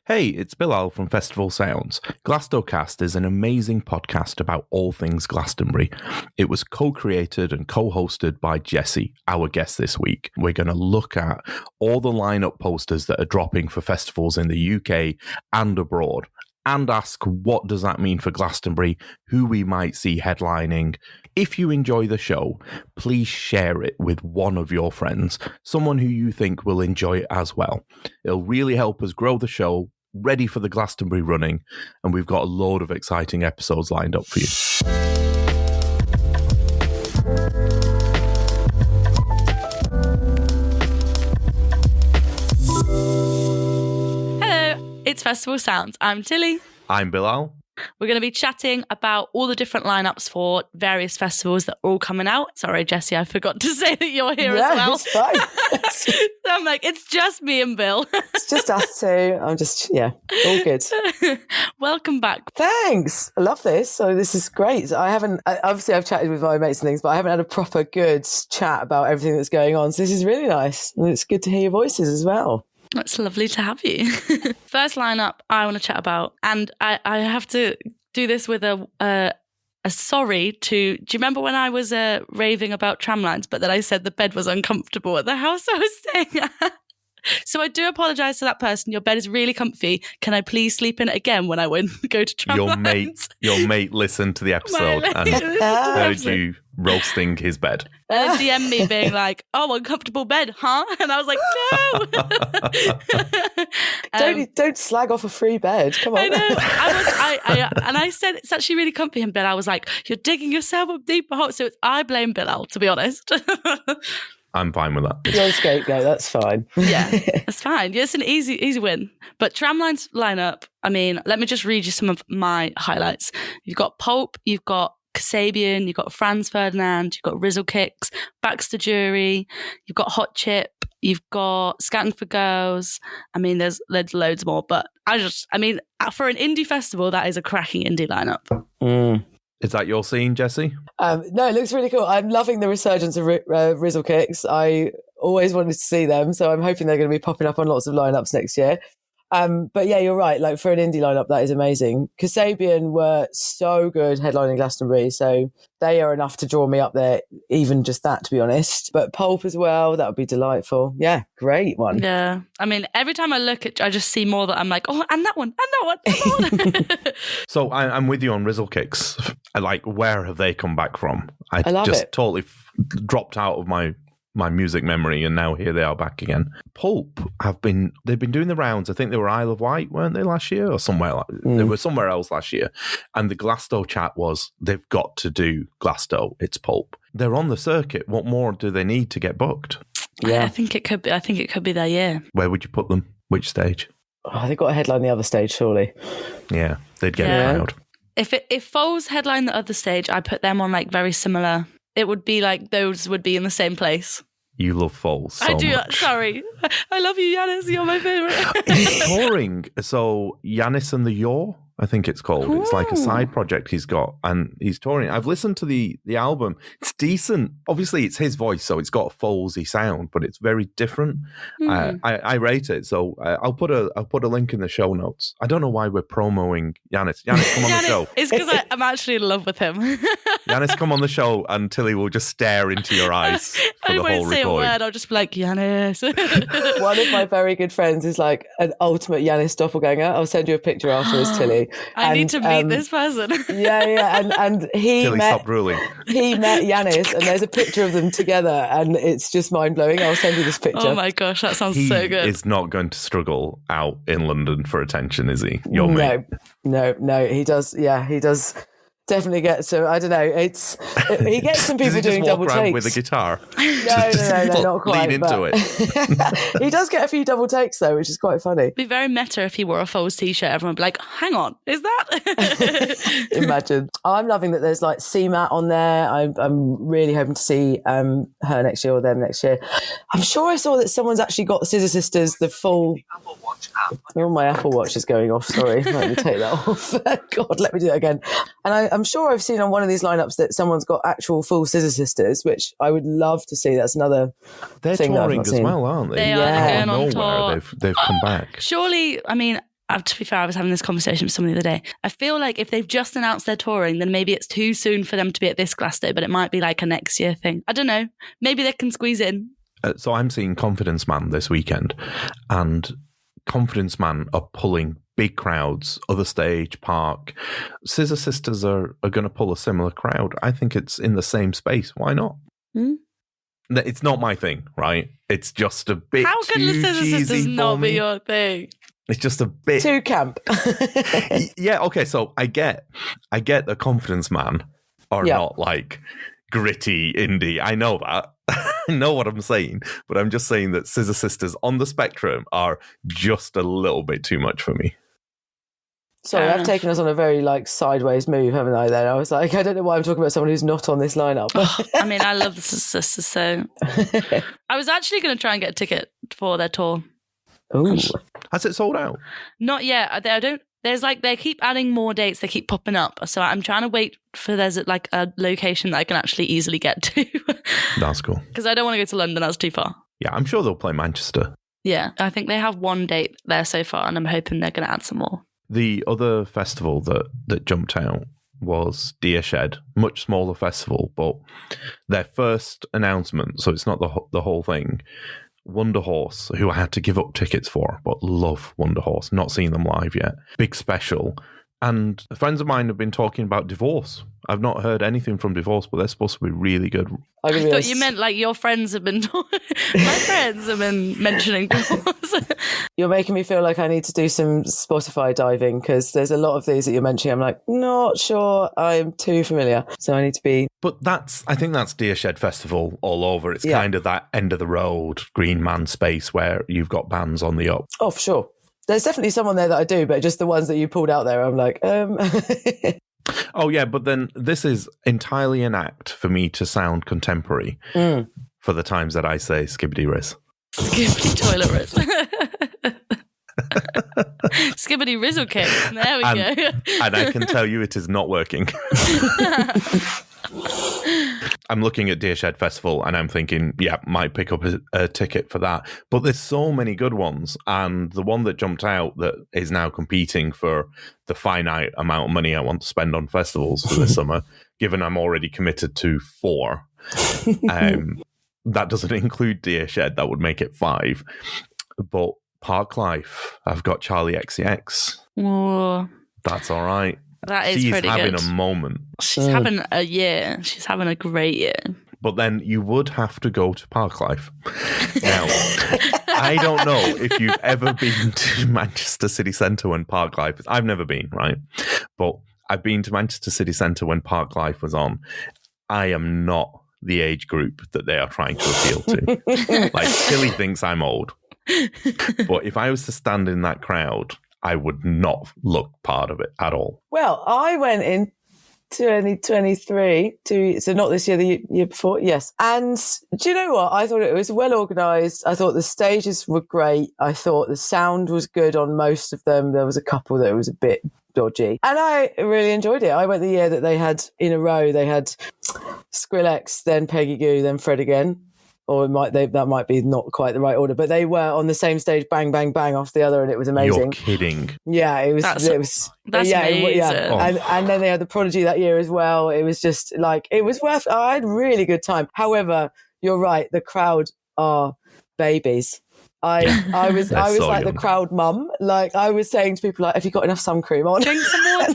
Hey, it's Bilal from Festival Sounds. GlastoCast is an amazing podcast about all things Glastonbury. It was co-created and co-hosted by Jessi, our guest this week. We're going to look at all the lineup posters that are dropping for festivals in the UK and abroad, and ask what does that mean for Glastonbury, who we might see headlining. If you enjoy the show, please share it with one of your friends, someone who you think will enjoy it as well. It'll really help us grow the show, ready for the Glastonbury running, and we've got a load of exciting episodes lined up for you. Hello, it's Festival Sounds. I'm Tilly. I'm Bilal. We're going to be chatting about all the different lineups for various festivals that are all coming out. Sorry, Jessi, I forgot to say that you're here as well. It's fine. So I'm like, it's just me and Bill. It's just us two. I'm just, all good. Welcome back. Thanks. I love this. So this is great. Obviously I've chatted with my mates and things, but I haven't had a proper good chat about everything that's going on. So this is really nice. And it's good to hear your voices as well. It's lovely to have you. First lineup I want to chat about, and I have to do this with a sorry to. Do you remember when I was raving about tramlines, but then I said the bed was uncomfortable at the house I was staying at? So I do apologise to that person. Your bed is really comfy. Can I please sleep in it again when I go to tramlines? Your mate listened to the episode and heard you roasting his bed. And DM me being like, "Oh, uncomfortable bed, huh?" And I was like, "No." Don't slag off a free bed. Come on. I know. And I said it's actually really comfy. And Bilal was like, "You're digging yourself up deeper hole." So I blame Bilal, to be honest. I'm fine with that. You're a scapegoat. That's fine. Yeah, that's fine. Yeah, it's an easy win. But tramlines lineup, I mean, let me just read you some of my highlights. You've got Pulp, you've got Kasabian, you've got Franz Ferdinand, you've got Rizzle-Kicks, Baxter Jury, you've got Hot Chip, you've got Scouting for Girls. I mean, there's loads more, but for an indie festival, that is a cracking indie lineup. Mm. Is that your scene, Jessi? No, it looks really cool. I'm loving the resurgence of Rizzle-Kicks. I always wanted to see them, so I'm hoping they're going to be popping up on lots of lineups next year. But yeah, you're right. Like for an indie lineup, that is amazing. Kasabian were so good headlining Glastonbury, so they are enough to draw me up there, even just that, to be honest. But Pulp as well, that would be delightful. Yeah, great one. Yeah. I mean, every time I look at, I just see more that I'm like, oh, and that one, and that one, and that one. So I'm with you on Rizzle-Kicks. Like, where have they come back from? I love just it. Totally dropped out of my music memory, and now here they are back again. Pulp they've been doing the rounds. I think they were Isle of Wight, weren't they, last year, or somewhere they were somewhere else last year. And the Glasto chat was, they've got to do Glasto. It's Pulp. They're on the circuit. What more do they need to get booked? Yeah, I think it could be their year. Where would you put them? Which stage? Oh, they've got to headline the other stage, surely. Yeah, they'd get a crowd. If Foles headline the other stage, I put them on like very similar. It would be like those would be in the same place. You love Foles so I do. much. Sorry. I love you, Yannis. You're my favourite. He's touring. So Yannis and the Yaw, I think it's called. It's like a side project he's got, and he's touring. I've listened to the album. It's decent. Obviously, it's his voice, so it's got a Folesy sound, but it's very different. I rate it. So I'll put a link in the show notes. I don't know why we're promoting Yannis. Yannis, come on the show. It's because I'm actually in love with him. Yannis, come on the show, and Tilly will just stare into your eyes for the whole recording. I won't say a word. I'll just be like, Yannis. One of my very good friends is like an ultimate Yannis doppelganger. I'll send you a picture afterwards, Tilly. I need to meet this person. And he Tilly, stop drooling. He met Yannis, and there's a picture of them together, and it's just mind-blowing. I'll send you this picture. Oh my gosh, that sounds so good. He is not going to struggle out in London for attention, is he? Your mate? No, he does. Yeah, he does. Definitely get some. I don't know. He gets some people doing double takes. Does he just walk around with a guitar? No, not quite. Lean into it. He does get a few double takes though, which is quite funny. It'd be very meta if he wore a Foles t-shirt. Everyone would be like, "Hang on, is that?" Imagine. I'm loving that. There's like CMAT on there. I'm really hoping to see her next year or them next year. I'm sure I saw that someone's actually got Scissor Sisters the full. Oh, my Apple Watch is going off. Sorry, let me take that off. God, let me do that again. And I'm sure I've seen on one of these lineups that someone's got actual full Scissor Sisters, which I would love to see. That's another they're thing touring that as well, aren't they? They are going on tour. They've come back. Surely, I mean, to be fair, I was having this conversation with someone the other day. I feel like if they've just announced their touring, then maybe it's too soon for them to be at this Glastonbury, but it might be like a next year thing. I don't know. Maybe they can squeeze in. So I'm seeing Confidence Man this weekend, and Confidence Man are pulling big crowds, other stage, park. Scissor Sisters are going to pull a similar crowd. I think it's in the same space. Why not? It's not my thing, right? It's just a bit How can the Scissor Sisters not be your thing? It's just a bit too camp. Yeah, okay, so I get the Confidence Man are not like gritty indie. I know that. I know what I'm saying, but I'm just saying that Scissor Sisters on the spectrum are just a little bit too much for me. Sorry, I've taken us on a very sideways move, haven't I? Then I was like, I don't know why I'm talking about someone who's not on this lineup. I mean, I love the Scissor Sisters, so I was actually going to try and get a ticket for their tour. Ooh. Has it sold out? Not yet. I don't. There's they keep adding more dates. They keep popping up. So I'm trying to wait for there's a location that I can actually easily get to. That's cool. Because I don't want to go to London. That's too far. Yeah, I'm sure they'll play Manchester. Yeah, I think they have one date there so far, and I'm hoping they're going to add some more. The other festival that jumped out was Deer Shed, much smaller festival, but their first announcement, so it's not the whole thing. Wonder Horse, who I had to give up tickets for, but love Wonder Horse. Not seen them live yet. Big special. And friends of mine have been talking about Divorce. I've not heard anything from Divorce, but they're supposed to be really good. I thought you meant your friends have been... My friends have been mentioning Divorce. You're making me feel like I need to do some Spotify diving, because there's a lot of these that you're mentioning. I'm like, not sure I'm too familiar. So I need to be... But I think that's Deer Shed Festival all over. It's kind of that end of the road, Green Man space where you've got bands on the up. Oh, for sure. There's definitely someone there that I do, but just the ones that you pulled out there, I'm like, Oh, yeah, but then this is entirely an act for me to sound contemporary for the times that I say skibbity riz. Skibbity toilet riz. Skibbity rizzle cake. There we go. And I can tell you it is not working. I'm looking at Deer Shed Festival and I'm thinking, might pick up a ticket for that. But there's so many good ones. And the one that jumped out that is now competing for the finite amount of money I want to spend on festivals for this summer, given I'm already committed to 4. That doesn't include Deer Shed. That would make it 5. But Park Life, I've got Charli XCX. Whoa. That's all right. That is pretty good. She's having a moment. She's having a year. She's having a great year. But then you would have to go to Park Life. Now, I don't know if you've ever been to Manchester City Centre when Park Life is... I've never been, right? But I've been to Manchester City Centre when Park Life was on. I am not the age group that they are trying to appeal to. Tilly thinks I'm old. But if I was to stand in that crowd... I would not look part of it at all. Well, I went in 2023, so not this year, the year before, yes. And do you know what? I thought it was well organised. I thought the stages were great. I thought the sound was good on most of them. There was a couple that was a bit dodgy. And I really enjoyed it. I went the year that they had, in a row, they had Skrillex, then Peggy Goo, then Fred again. Or that might be not quite the right order, but they were on the same stage, bang, bang, bang, after the other, and it was amazing. You're kidding. Yeah, it was. That's amazing. Yeah. Oh. And then they had the Prodigy that year as well. It was just it was worth. I had a really good time. However, you're right. The crowd are babies. I was so like young. The crowd mum. I was saying to people, have you got enough sun cream on? Drink some water.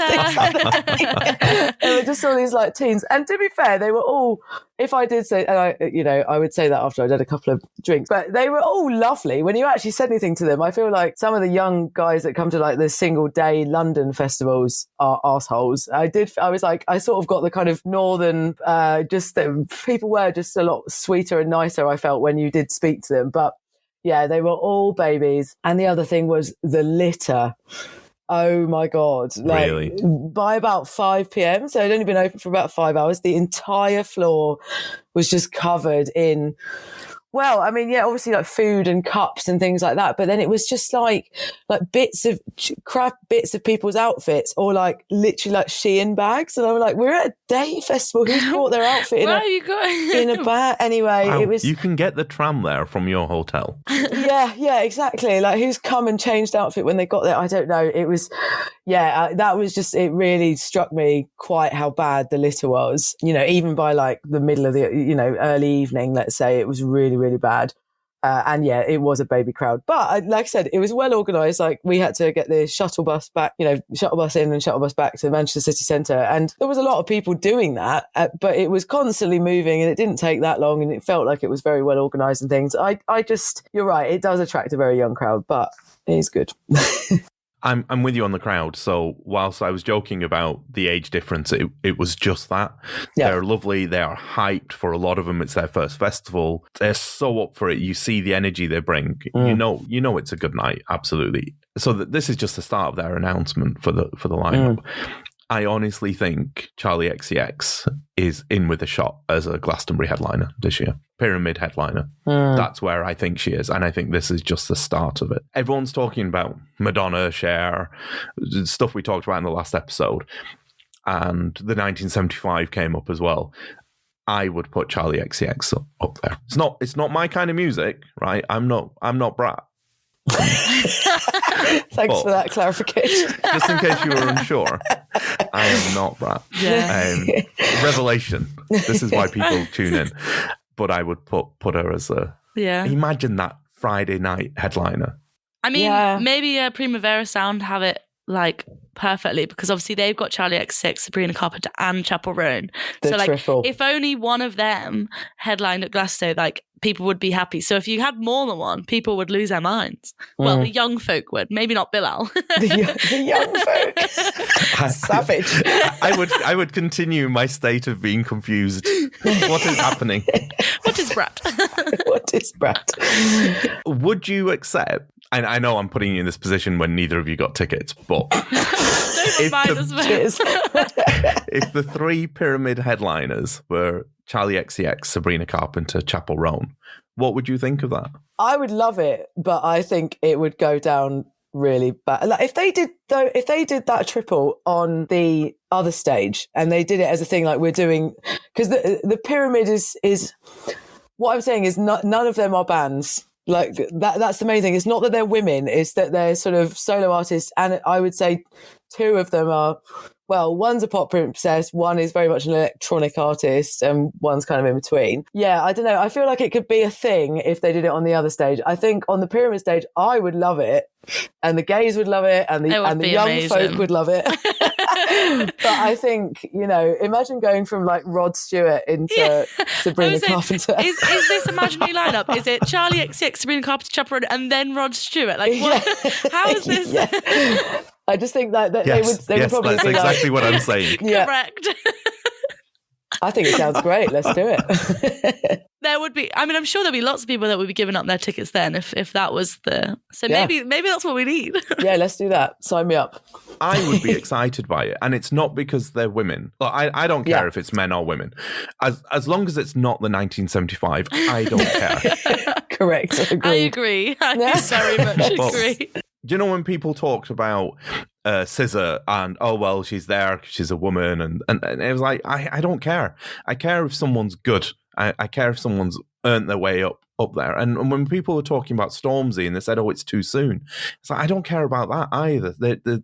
And we just saw these teens. And to be fair, they were all, if I did say, and I would say that after I'd had a couple of drinks, but they were all lovely. When you actually said anything to them, I feel like some of the young guys that come to the single day London festivals are arseholes. I sort of got the kind of northern, just that people were just a lot sweeter and nicer, I felt, when you did speak to them. But yeah, they were all babies. And the other thing was the litter. Oh my God. Really? By about 5 p.m, so it'd only been open for about 5 hours, the entire floor was just covered in Well, I mean, yeah, obviously like food and cups and things like that. But then it was just like bits of crap, bits of people's outfits, or like literally like Shein bags. And I'm like, we're at a day festival. Who's bought their outfit in a bag? Anyway, Wow, it was. You can get the tram there from your hotel. Yeah, exactly. Like who's come and changed outfit when they got there? I don't know. It was, that was just, it really struck me quite how bad the litter was. You know, even by like the middle of the, early evening, let's say, it was really, really bad. And yeah, it was a baby crowd. But like I said, it was well organised. Like we had to get the shuttle bus back, shuttle bus in and shuttle bus back to the Manchester City Centre. And there was a lot of people doing that, but it was constantly moving and it didn't take that long and it felt like it was very well organised and things. You're right, it does attract a very young crowd, but it is good. I'm with you on the crowd. So whilst I was joking about the age difference, it was just that. Yeah. They're lovely. They are hyped. For a lot of them, it's their first festival. They're so up for it. You see the energy they bring. You know it's a good night. Absolutely. So this is just the start of their announcement for the lineup. I honestly think Charli XCX is in with a shot as a Glastonbury headliner this year. Pyramid headliner. That's where I think she is. And I think this is just the start of it. Everyone's talking about Madonna, Cher, stuff we talked about in the last episode. And the 1975 came up as well. I would put Charli XCX up there. It's not my kind of music, right? I'm not Brat. Thanks for that clarification. Just in case you were unsure, I am not Brat. Yeah. Revelation. This is why people tune in. But I would put her as a... Yeah. Imagine that Friday night headliner. I mean, maybe Primavera Sound have it like perfectly because obviously they've got Charli XCX, Sabrina Carpenter and Chapel Roan. So like triple. If only one of them headlined at Glasgow, like people would be happy. So if you had more than one, people would lose their minds. Well, the young folk would, maybe not Bilal. the young folk. Savage. I would continue my state of being confused. What is happening? What is Brat? What is Brat? Would you accept, and I know I'm putting you in this position when neither of you got tickets, but if the three Pyramid headliners were Charli XCX, Sabrina Carpenter, Chapel Roan, what would you think of that? I would love it, but I think it would go down really bad. Like if they did that triple on the other stage and they did it as a thing like we're doing, because the Pyramid is what I'm saying is none of them are bands. Like that's the main thing. It's not that they're women, it's that they're sort of solo artists, and I would say two of them are, well, one's a pop princess, one is very much an electronic artist, and one's kind of in between. Yeah, I don't know. I feel like it could be a thing if they did it on the other stage. I think on the Pyramid stage, I would love it, and the gays would love it, and the young amazing. folk would love it. But I think, imagine going from like Rod Stewart into Sabrina Carpenter. Is this imaginary lineup? Is it Charli XCX, Sabrina Carpenter, Chapel Roan, and then Rod Stewart? Like, what? Yeah. How is this? Yeah. I just think that yes, they would probably that's be exactly like, what I'm saying. Yeah. Correct. I think it sounds great. Let's do it. There would be, I mean, I'm sure there'll be lots of people that would be giving up their tickets then if that was maybe that's what we need. Yeah, let's do that. Sign me up. I would be excited by it. And it's not because they're women. Look, I don't care if it's men or women. As long as it's not the 1975, I don't care. Correct. Agreed. I agree. I very much agree. Do you know when people talked about SZA and, oh, well, she's there because she's a woman. And it was like, I don't care. I care if someone's good. I care if someone's earned their way up there. And when people were talking about Stormzy and they said, oh, it's too soon. It's like, I don't care about that either.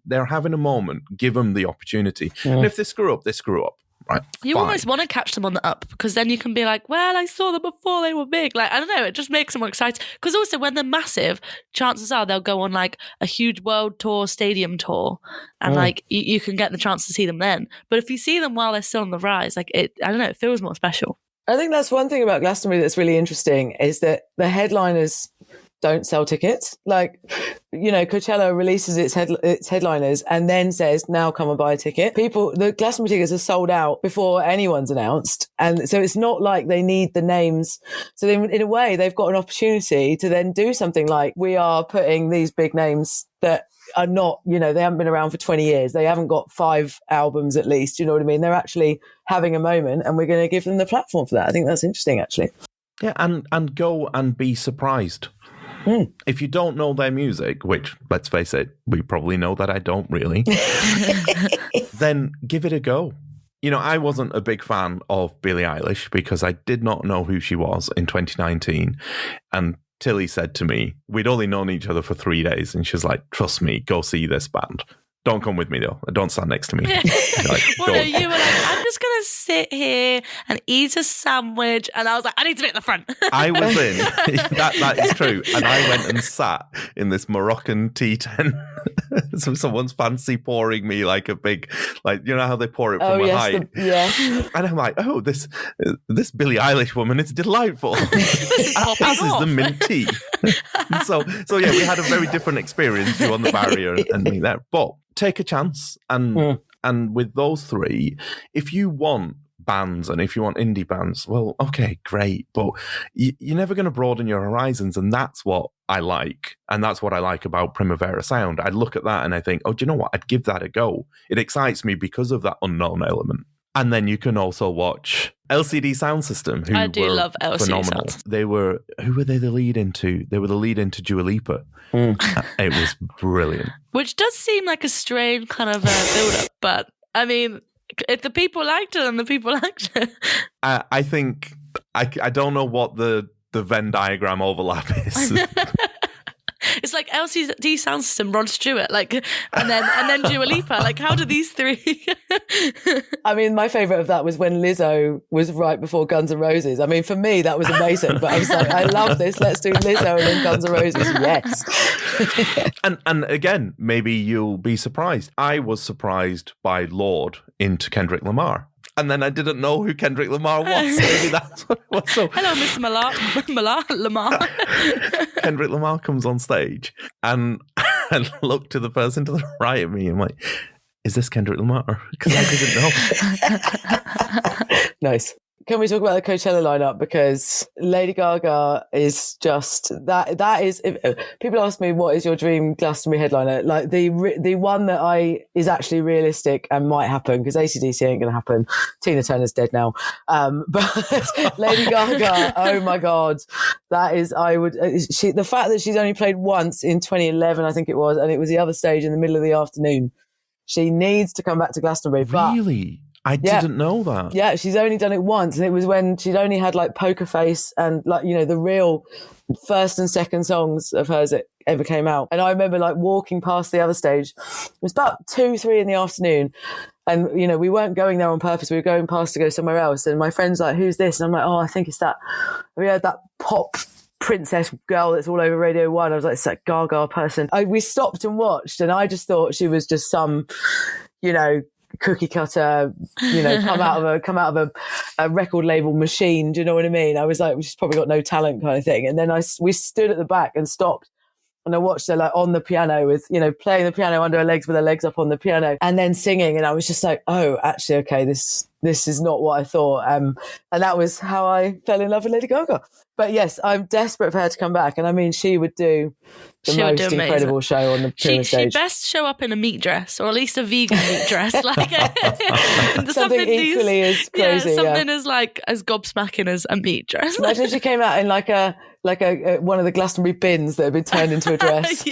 They're having a moment. Give them the opportunity. Yeah. And if they screw up, they screw up. Right, you almost want to catch them on the up because then you can be like, well, I saw them before they were big. Like, I don't know, it just makes them more excited. Because also when they're massive, chances are they'll go on like a huge world tour, stadium tour, and like you can get the chance to see them then. But if you see them while they're still on the rise, like I don't know, it feels more special. I think that's one thing about Glastonbury that's really interesting is that the headliners don't sell tickets. Like, Coachella releases its headliners and then says, now come and buy a ticket. The Glastonbury tickets are sold out before anyone's announced. And so it's not like they need the names. So in a way, they've got an opportunity to then do something like, we are putting these big names that are not, they haven't been around for 20 years. They haven't got 5 albums at least. You know what I mean? They're actually having a moment and we're going to give them the platform for that. I think that's interesting, actually. Yeah, and go and be surprised. If you don't know their music, which, let's face it, we probably know that I don't really, then give it a go. You know, I wasn't a big fan of Billie Eilish because I did not know who she was in 2019. And Tilly said to me, we'd only known each other for 3 days, and she was like, trust me, go see this band. Don't come with me, though. Don't stand next to me. Like, well, no, you were like, I'm just going to sit here and eat a sandwich. And I was like, I need to be at the front. I was in. That is true. And I went and sat in this Moroccan tea tent. So someone's fancy pouring me like a big, like, you know how they pour it from a height? And I'm like, oh, this Billie Eilish woman is delightful. As is the mint tea. So yeah, we had a very different experience, you on the barrier and me there. But take a chance. And with those three, if you want bands and if you want indie bands, well, okay, great. But you're never going to broaden your horizons. And that's what I like. And that's what I like about Primavera Sound. I look at that and I think, oh, do you know what? I'd give that a go. It excites me because of that unknown element. And then you can also watch LCD Sound System, who I do were love LCD phenomenal. Sound. Who were they the lead into? They were the lead into Dua Lipa. It was brilliant. Which does seem like a strange kind of build-up, but I mean, if the people liked it, then the people liked it. I think, I don't know what the Venn diagram overlap is. It's like LCD Sound System, Rod Stewart, like, and then Dua Lipa. Like, how do these three? I mean, my favourite of that was when Lizzo was right before Guns N' Roses. I mean, for me, that was amazing. But I was like, I love this. Let's do Lizzo and then Guns N' Roses. Yes. And again, maybe you'll be surprised. I was surprised by Lorde into Kendrick Lamar. And then I didn't know who Kendrick Lamar was. Maybe that's what it was. So, hello, Mr. Lamar. Kendrick Lamar comes on stage and I look to the person to the right of me and I'm like, is this Kendrick Lamar? Because I didn't know. Nice. Can we talk about the Coachella lineup? Because Lady Gaga is just that is, if people ask me what is your dream Glastonbury headliner, like the one that is actually realistic and might happen, because AC/DC ain't going to happen. Tina Turner's dead now. But Lady Gaga, oh my God, that is, the fact that she's only played once in 2011, I think it was, and it was the other stage in the middle of the afternoon. She needs to come back to Glastonbury. Really? I didn't know that. Yeah, she's only done it once, and it was when she'd only had like Poker Face and like, you know, the real first and second songs of hers that ever came out. And I remember like walking past the other stage. It was about 2-3 in the afternoon. And, you know, we weren't going there on purpose. We were going past to go somewhere else. And my friend's like, who's this? And I'm like, oh, I think it's that. We heard that pop princess girl that's all over Radio 1. I was like, it's that Gaga person. We stopped and watched, and I just thought she was just some, you know, cookie cutter, you know, come out of a record label machine. Do you know what I mean? I was like, she's probably got no talent kind of thing. And then we stood at the back and stopped, and I watched her like on the piano with, you know, playing the piano under her legs with her legs up on the piano and then singing. And I was just like, oh, actually, okay, this is not what I thought. And that was how I fell in love with Lady Gaga. But yes, I'm desperate for her to come back. And I mean, she would do the most incredible show on the stage. She'd best show up in a meat dress, or at least a vegan meat dress. Like something equally as crazy. Yeah, something as gobsmacking as a meat dress. Imagine she came out in like a one of the Glastonbury bins that had been turned into a dress.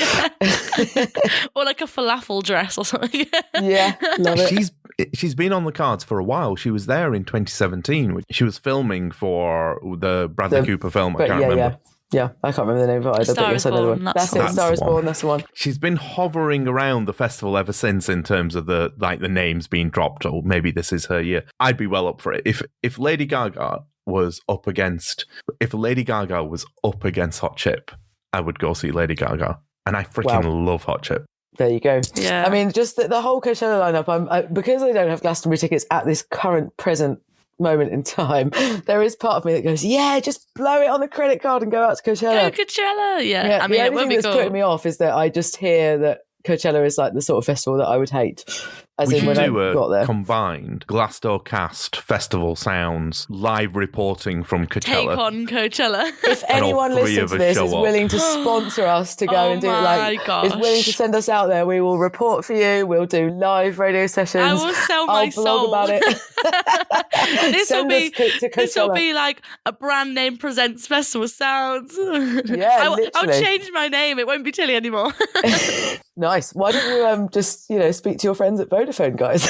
Or like a falafel dress or something. Yeah, love it. She's been on the cards for a while. She was there in 2017. She was filming for the Bradley Cooper film. I can't remember. Yeah, I can't remember the name of it either. Star is Born. That's it. Star is Born. That's the one. She's been hovering around the festival ever since in terms of the names being dropped. Or maybe this is her year. I'd be well up for it if Lady Gaga was up against Hot Chip. I would go see Lady Gaga, and I freaking love Hot Chip. There you go. Yeah. I mean, just the whole Coachella lineup, because I don't have Glastonbury tickets at this present moment in time, there is part of me that goes, yeah, just blow it on the credit card and go out to Coachella. Go Coachella, yeah. I mean, the only thing that's putting me off is that I just hear that Coachella is like the sort of festival that I would hate. As we in should when I do got a there. combined GlastoCast festival sounds live reporting from Take Coachella. on Coachella. If all anyone three listening of to us this show is up. willing to sponsor us to go Oh and do it, my is willing to gosh. send us out there, we will report for you. We'll do live radio sessions. I will sell my I'll blog soul. about it. This will Send us to this will Coachella. be like a brand name presents festival sounds. Yeah, I'll literally. change my name. It won't be Tilly anymore. Nice. Why don't you just speak to your friends at Vodafone, guys?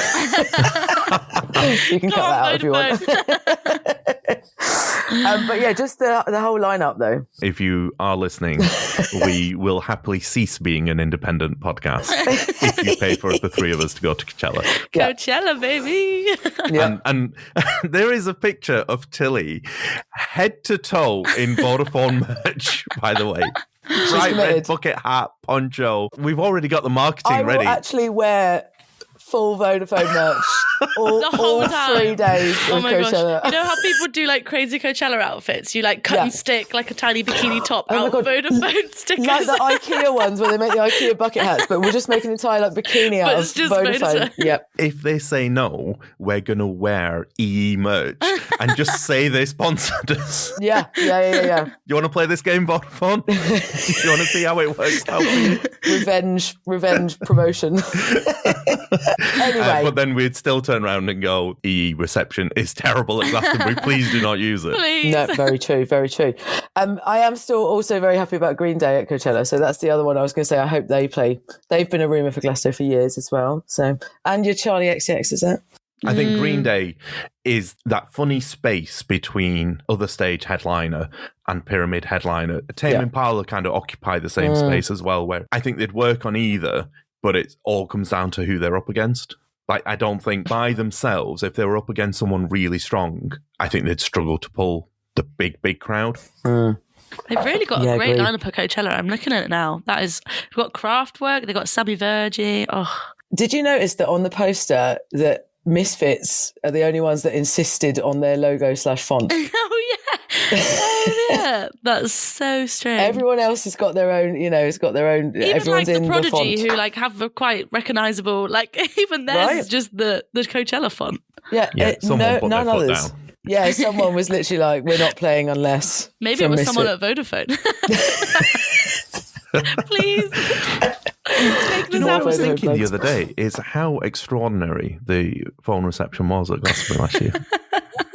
You can cut that out if you want. But yeah, just the whole lineup though. If you are listening, we will happily cease being an independent podcast if you pay for the three of us to go to Coachella. Yeah. Coachella, baby. Yeah. And there is a picture of Tilly head to toe in Vodafone merch, by the way. Bright red committed. bucket hat, poncho. We've already got the marketing I will ready. actually wear full Vodafone merch all The whole time. 3 days Oh of my gosh. Coachella. You know how people do like crazy Coachella outfits? You like cut Yeah. and stick like a tiny bikini top Oh my out God. Vodafone stickers. Like the IKEA ones where they make the IKEA bucket hats, but we'll just make an entire bikini out But of it's just Vodafone. Vodafone. Yep. If they say no, we're going to wear EE merch and just say they sponsored us. Yeah. You want to play this game, Vodafone? You want to see how it works out for you? Revenge promotion. Anyway. But then we'd still turn around and go, EE reception is terrible at Glastonbury. Please do not use it. Please. No, very true, very true. I am still also very happy about Green Day at Coachella. So that's the other one I was going to say. I hope they play. They've been a rumour for Glasto for years as well. So, and your Charli XCX, is it? I think Green Day is that funny space between other stage headliner and pyramid headliner. Tame Impala kind of occupy the same space as well, where I think they'd work on either, but it all comes down to who they're up against. Like, I don't think by themselves, if they were up against someone really strong, I think they'd struggle to pull the big crowd. They've really got a great agreed. lineup at Coachella. I'm looking at it now. That is, we've got Kraftwerk, they've got Sammy Vergi. Oh, Did you notice that on the poster that Misfits are the only ones that insisted on their logo /font? oh yeah. That's so strange. Everyone else has got their own, it's got their own. Even everyone's like in the the Prodigy, font. who like have a quite recognisable, like even theirs Right. is just the Coachella font. Yeah, someone put their none foot others. down. Yeah, someone was literally like, "We're not playing unless." Maybe from it was someone Misfit. at Vodafone. Please. Take Do you this know what I out. was Vodafone thinking the plugs. other day is how extraordinary the phone reception was at Glastonbury last year.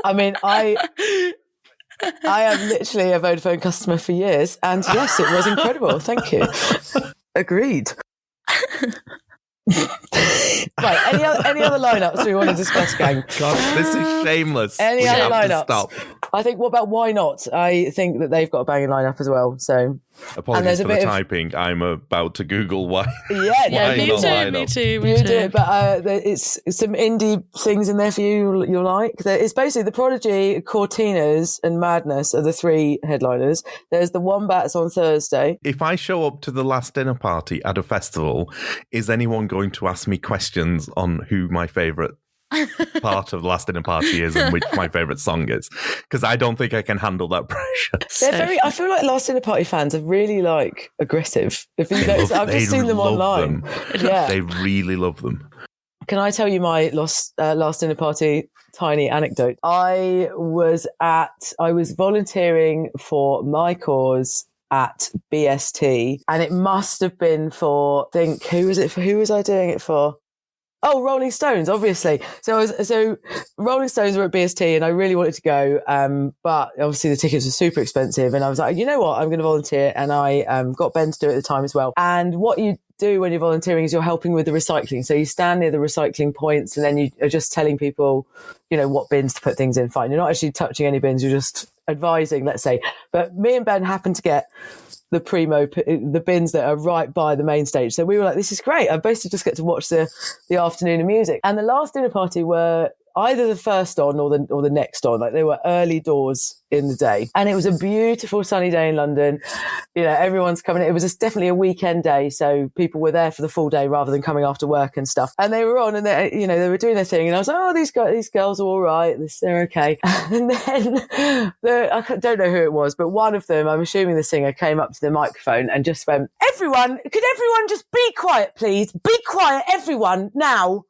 I mean, I am literally a Vodafone customer for years, and yes, it was incredible. Thank you. Agreed. Right. Any other lineups we want to discuss, gang? God, this is shameless. Any We other have to lineups? stop. I think. What about Why Not? I think that they've got a banging lineup as well. So Apologies there's a for the bit of- typing. I'm about to Google why. yeah, Yeah, Why me not too, line me up? too, me You too. do it, but it's some indie things in there for you. You'll like. It's basically the Prodigy, Cortinas, and Madness are the three headliners. There's the Wombats on Thursday. If I show up to the last dinner party at a festival, is anyone going to ask me questions on who my favourite part of the last dinner party is and which my favourite song is? Because I don't think I can handle that pressure. They're very. I feel like Last Dinner Party fans are really like aggressive. If you notice, I've just seen them love online. them. Yeah. They really love them. Can I tell you my Last Dinner Party tiny anecdote? I was volunteering for my cause at BST, and it must have been for, who was I doing it for? Oh, Rolling Stones, obviously. So Rolling Stones were at BST, and I really wanted to go, but obviously the tickets were super expensive. And I was like, you know what, I'm going to volunteer, and I got Ben to do it at the time as well. And what you do when you're volunteering is you're helping with the recycling. So you stand near the recycling points, and then you are just telling people, what bins to put things in. Fine, you're not actually touching any bins; you're just advising, let's say. But me and Ben happened to get the bins that are right by the main stage. So we were like, this is great. I basically just get to watch the afternoon of music. And the Last Dinner Party were either the first on or the next on. Like, they were early doors in the day. And it was a beautiful sunny day in London. Everyone's coming. It was definitely a weekend day. So people were there for the full day rather than coming after work and stuff. And they were on, and they were doing their thing. And I was like, oh, these girls are all right. They're okay. And then I don't know who it was, but one of them, I'm assuming the singer, came up to the microphone and just went, could everyone just be quiet, please? Be quiet, everyone, now.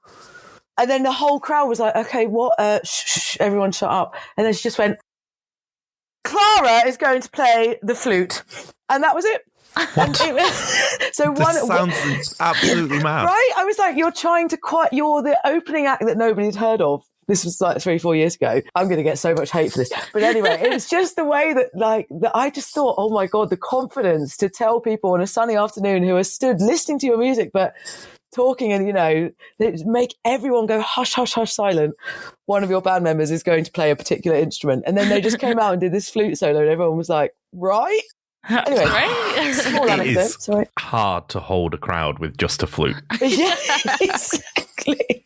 And then the whole crowd was like, okay, what? Shh, everyone shut up. And then she just went, Clara is going to play the flute. And that was it. What? So this sounds absolutely mad. Right? I was like, you're the opening act that nobody had heard of. This was like 3-4 years ago. I'm going to get so much hate for this. But anyway, it was just the way that I just thought, oh my God, the confidence to tell people on a sunny afternoon who are stood listening to your music, but talking and, make everyone go hush, hush, hush, silent. One of your band members is going to play a particular instrument. And then they just came out and did this flute solo and everyone was like, right? Anyway, small it anecdote. is Sorry. hard to hold a crowd with just a flute. Yeah, exactly.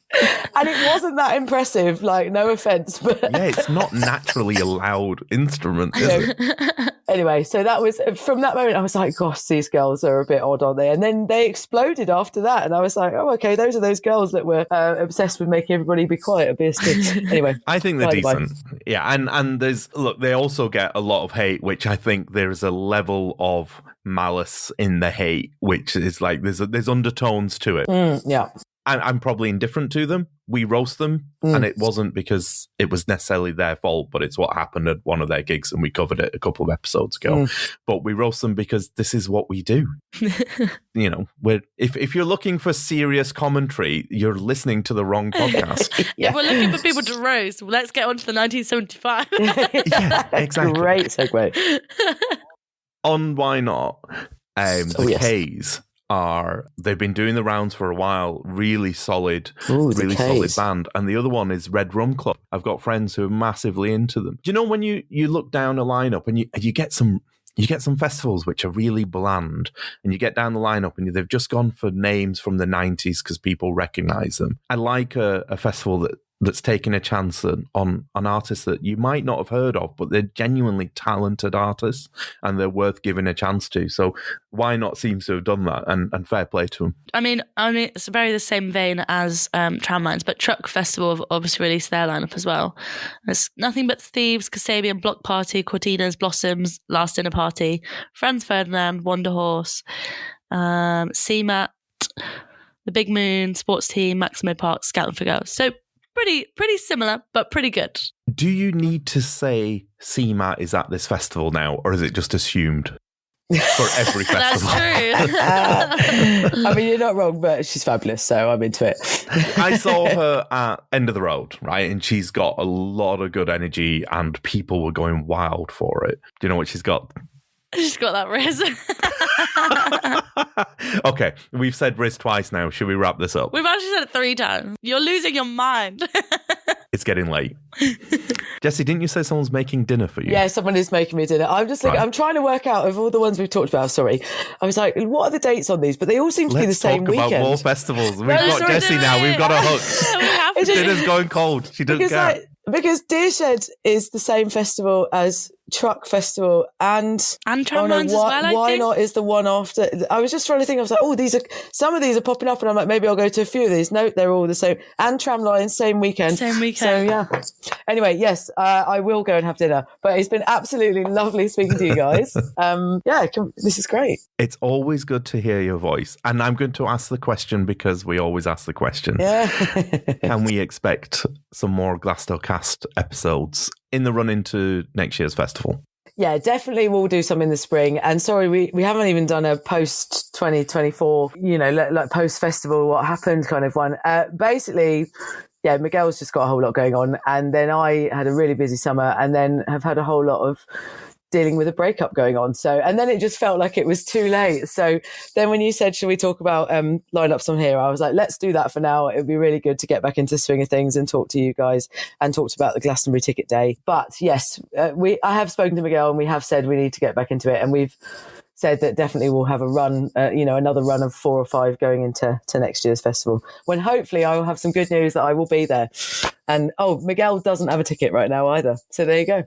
And it wasn't that impressive, like, no offence, but... Yeah, it's not naturally a loud instrument, is it? Anyway, so that was, from that moment, I was like, gosh, these girls are a bit odd, aren't they? And then they exploded after that. And I was like, oh, okay, those are those girls that were obsessed with making everybody be quiet and be still. Anyway. I think they're decent. Yeah, and they also get a lot of hate, which I think there's a level of malice in the hate, which is like, there's undertones to it. Yeah. I'm probably indifferent to them. We roast them, and it wasn't because it was necessarily their fault, but it's what happened at one of their gigs, and we covered it a couple of episodes ago. But we roast them because this is what we do. If you're looking for serious commentary, you're listening to the wrong podcast. Yeah. If we're looking for people to roast, let's get on to the 1975. Yeah, exactly. Great segue. On Why Not, K's they've been doing the rounds for a while, really solid, solid band. And the other one is Red Rum Club. I've got friends who are massively into them. Do you know when you look down a lineup and you get some festivals which are really bland, and you get down the lineup and they've just gone for names from the 90s because people recognize them. I like a festival that's taking a chance on artists that you might not have heard of, but they're genuinely talented artists and they're worth giving a chance to. So Why Not seems to have done that, and fair play to them. I mean, it's very the same vein as Tramlines, but Truck Festival have obviously released their lineup as well. It's Nothing But Thieves, Kasabian, Block Party, Cortinas, Blossoms, Last Dinner Party, Franz Ferdinand, Wonder Horse, CMAT, The Big Moon, Sports Team, Maximo Park, Scouting for Girls. So pretty similar, but pretty good. Do you need to say CMAT is at this festival now, or is it just assumed for every festival? That's true. I mean, you're not wrong, but she's fabulous, so I'm into it. I saw her at End of the Road, right? And she's got a lot of good energy and people were going wild for it. Do you know what she's got? She's got that Riz. Okay, we've said Riz twice now. Should we wrap this up? We've actually said it 3 times. You're losing your mind. It's getting late. Jessi, didn't you say someone's making dinner for you? Yeah, someone is making me dinner. I'm just like, I'm trying to work out of all the ones we've talked about. Sorry. I was like, what are the dates on these? But they all seem to be the same weekend. Let's talk about more festivals. We've got Jessi now. We've got a hook. Dinner's going cold. She doesn't care. Because Deershed is the same festival as Truck Festival and Tramlines as well, Why Not is the one after. I was just trying to think. I was like, some of these are popping up, and I'm like, maybe I'll go to a few of these. No, they're all the same. And Tramlines, same weekend. Same weekend. So yeah. Anyway, yes, I will go and have dinner. But it's been absolutely lovely speaking to you guys. This is great. It's always good to hear your voice. And I'm going to ask the question because we always ask the question. Yeah. Can we expect some more GlastoCast episodes in the run into next year's festival? Yeah, definitely we'll do some in the spring. And sorry, we haven't even done a post 2024, like post festival, what happened kind of one. Basically, yeah, Miguel's just got a whole lot going on. And then I had a really busy summer and then have had a whole lot of dealing with a breakup going on. So, and then it just felt like it was too late. So then when you said, should we talk about lineups on here? I was like, let's do that for now. It would be really good to get back into the swing of things and talk to you guys and talk about the Glastonbury ticket day. But yes, I have spoken to Miguel and we have said we need to get back into it. And we've said that definitely we'll have a run, another run of 4 or 5 going into next year's festival, when hopefully I will have some good news that I will be there. And Miguel doesn't have a ticket right now either. So there you go.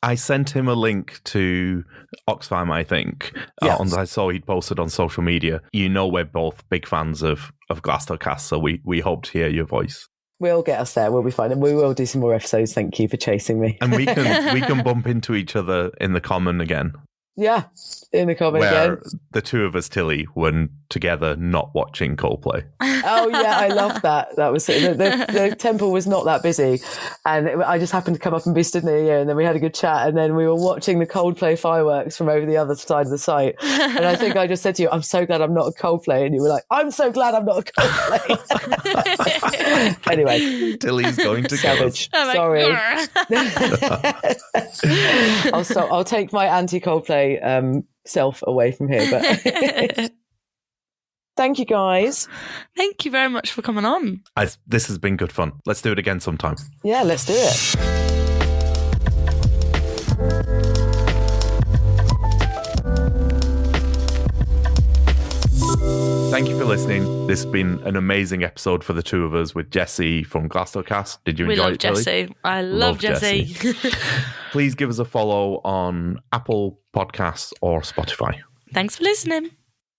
I sent him a link to Oxfam, I think. I saw he'd posted on social media. We're both big fans of GlastoCast, so we hope to hear your voice. We'll get us there. We'll be fine. And we will do some more episodes. Thank you for chasing me. And we can bump into each other in the common again. Yeah, in the comment where again. the two of us, Tilly, were together not watching Coldplay. Oh yeah, I love that. That was the temple was not that busy, and I just happened to come up and be stood near you, and then we had a good chat, and then we were watching the Coldplay fireworks from over the other side of the site. And I think I just said to you, "I'm so glad I'm not a Coldplay," and you were like, "I'm so glad I'm not a Coldplay." Anyway, Tilly's going to savage. Oh Sorry. God. I'll take my anti-Coldplay self away from here, but. Thank you, guys. Thank you very much for coming on. This has been good fun. Let's do it again sometime. Yeah, let's do it. Thank you for listening. This has been an amazing episode for the two of us with Jessi from GlastoCast. Did you enjoy it, Tilly? Jessi. I love Jessi. Please give us a follow on Apple Podcasts or Spotify. Thanks for listening.